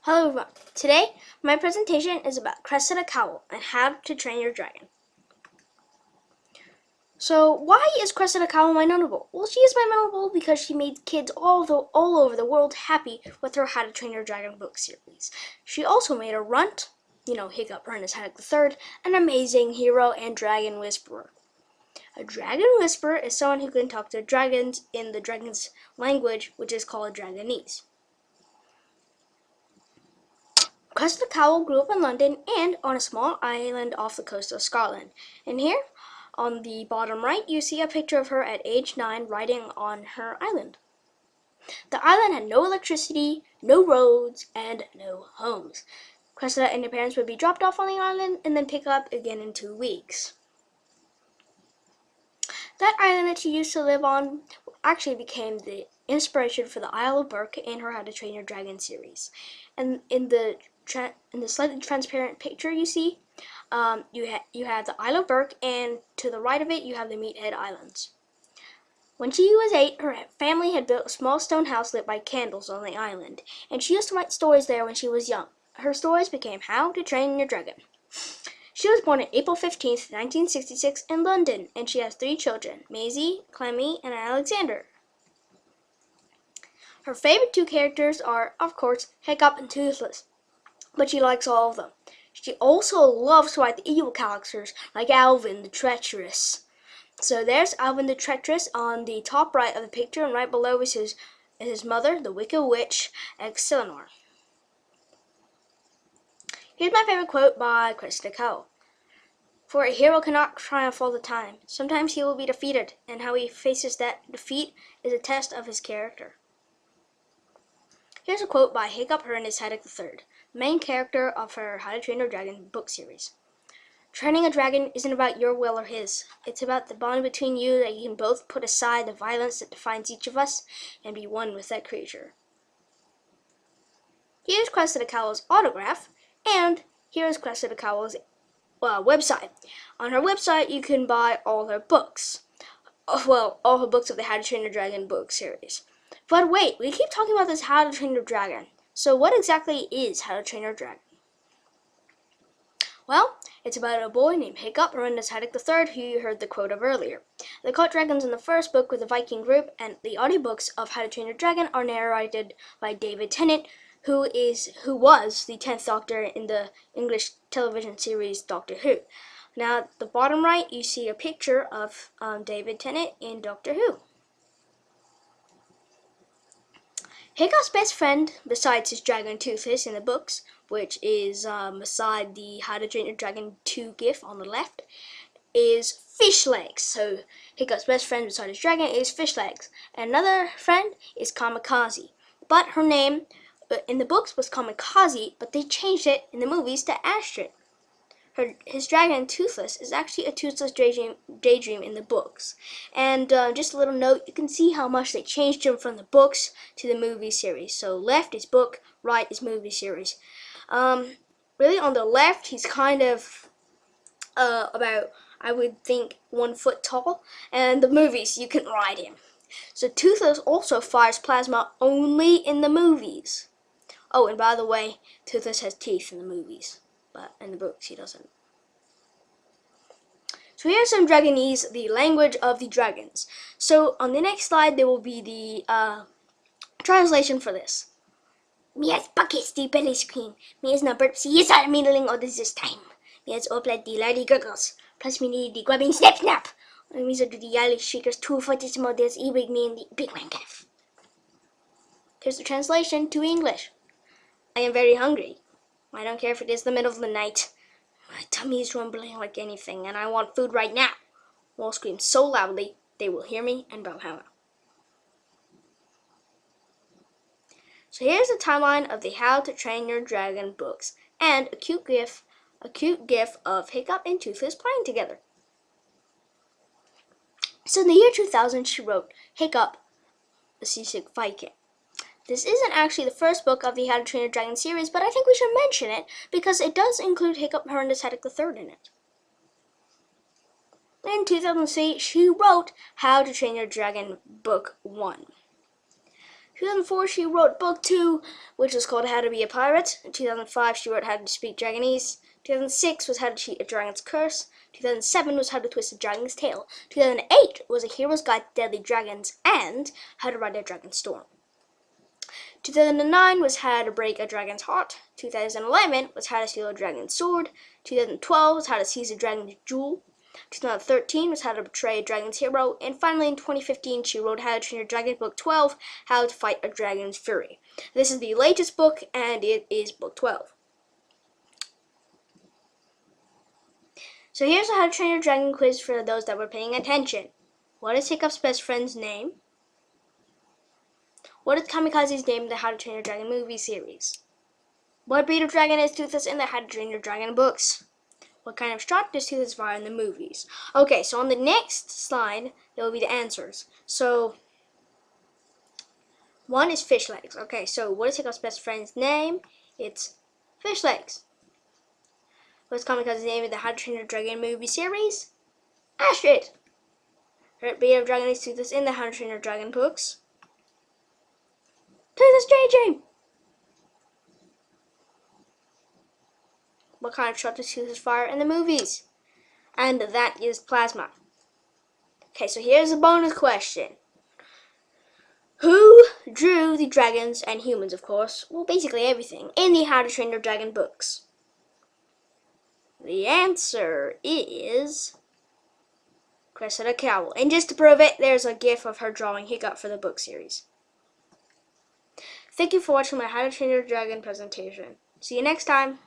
Hello everyone. Today, my presentation is about Cressida Cowell and How to Train Your Dragon. So, why is Cressida Cowell notable? Well, she is notable because she made kids all over the world happy with her How to Train Your Dragon book series. She also made a runt, Hiccup, Ernest Haddock III, an amazing hero and dragon whisperer. A dragon whisperer is someone who can talk to dragons in the dragon's language, which is called Dragonese. Cressida Cowell grew up in London and on a small island off the coast of Scotland. And here, on the bottom right, you see a picture of her at age 9 riding on her island. The island had no electricity, no roads, and no homes. Cressida and her parents would be dropped off on the island and then pick up again in 2 weeks. That island that she used to live on actually became the inspiration for the Isle of Berk in her How to Train Your Dragon series. And in the slightly transparent picture you see, you have the Isle of Berk, and to the right of it you have the Meathead Islands. When she was 8, her family had built a small stone house lit by candles on the island, and she used to write stories there when she was young. Her stories became How to Train Your Dragon. She was born on April 15th, 1966 in London, and she has 3 children, Maisie, Clemmy, and Alexander. Her favorite 2 characters are, of course, Hiccup and Toothless, but she likes all of them. She also loves to write the evil characters like Alvin the Treacherous. So there's Alvin the Treacherous on the top right of the picture, and right below is his mother, the Wicked Witch, Exceleanor. Here's my favorite quote by Cressida Cowell. For a hero cannot triumph all the time. Sometimes he will be defeated, and how he faces that defeat is a test of his character. Here's a quote by Hiccup, Ernest Haddock III, main character of her How to Train Your Dragon book series. Training a dragon isn't about your will or his. It's about the bond between you that you can both put aside the violence that defines each of us and be one with that creature. Here's Cressida Cowell's autograph, and here's Cressida Cowell's website. On her website, you can buy all her books. Well, all her books of the How to Train Your Dragon book series. But wait, we keep talking about this How to Train Your Dragon. So what exactly is How to Train Your Dragon? Well, it's about a boy named Hiccup, Ernest Haddock III, who you heard the quote of earlier. They caught dragons in the first book with the Viking group, and the audiobooks of How to Train Your Dragon are narrated by David Tennant, who was the 10th Doctor in the English television series Doctor Who. Now, at the bottom right, you see a picture of David Tennant in Doctor Who. Hiccup's best friend, besides his dragon Toothless in the books, which is beside the How to Train Your Dragon 2 gif on the left, is Fish Legs. So Hiccup's best friend beside his dragon is Fish Legs. And another friend is Kamikaze. But her name in the books was Kamikaze, but they changed it in the movies to Astrid. His dragon, Toothless, is actually a toothless daydream in the books. And just a little note, you can see how much they changed him from the books to the movie series. So left is book, right is movie series. Really on the left, he's kind of about, I would think, 1 foot tall. And the movies, you can ride him. So Toothless also fires plasma only in the movies. Oh, and by the way, Toothless has teeth in the movies. But in the books, he doesn't. So here's some Dragonese, the language of the dragons. So on the next slide, there will be the translation for this. Mia's buckets the belly scream. Mia's no burp. She is our middling all this time. Mia's oplet the lardy gurgles. Plus me need the grubbing snap snap. And me do the yelly shakers 2 footed models e-big me in the big man calf. Here's the translation to English. I am very hungry. I don't care if it is the middle of the night. My tummy is rumbling like anything, and I want food right now. We'll scream so loudly, they will hear me and Valhalla. So here's the timeline of the How to Train Your Dragon books, and a cute gif of Hiccup and Toothless playing together. So in the year 2000, she wrote Hiccup, the Seasick Viking. This isn't actually the first book of the How to Train Your Dragon series, but I think we should mention it because it does include Hiccup, Ernest Haddock III in it. In 2003, she wrote How to Train Your Dragon Book 1. 2004, she wrote book 2, which was called How to Be a Pirate. In 2005, she wrote How to Speak Dragonese. 2006 was How to Cheat a Dragon's Curse. 2007 was How to Twist a Dragon's Tail. 2008 was A Hero's Guide to Deadly Dragons and How to Ride a Dragon Storm. 2009 was How to Break a Dragon's Heart. 2011 was How to Steal a Dragon's Sword. 2012 was How to Seize a Dragon's Jewel. 2013 was How to Betray a Dragon's Hero. And finally, in 2015, she wrote How to Train Your Dragon, Book 12, How to Fight a Dragon's Fury. This is the latest book, and it is Book 12. So here's a How to Train Your Dragon quiz for those that were paying attention. What is Hiccup's best friend's name? What is Kamikaze's name in the How to Train Your Dragon movie series? What breed of dragon is Toothless in the How to Train Your Dragon books? What kind of shot does Toothless fire in the movies? Okay, so on the next slide, there will be the answers. So, one is Fish Legs. Okay, so what is Hiccup's best friend's name? It's Fish Legs. What's Kamikaze's name in the How to Train Your Dragon movie series? Astrid. What breed of dragon is Toothless in the How to Train Your Dragon books? Toothless JJ. What kind of shot does Toothless fire in the movies? And that is plasma. Okay, so here's a bonus question. Who drew the dragons and humans, of course, well, basically everything, in the How to Train Your Dragon books? The answer is Cressida Cowell. And just to prove it, there's a gif of her drawing Hiccup for the book series. Thank you for watching my How to Train Your Dragon presentation. See you next time.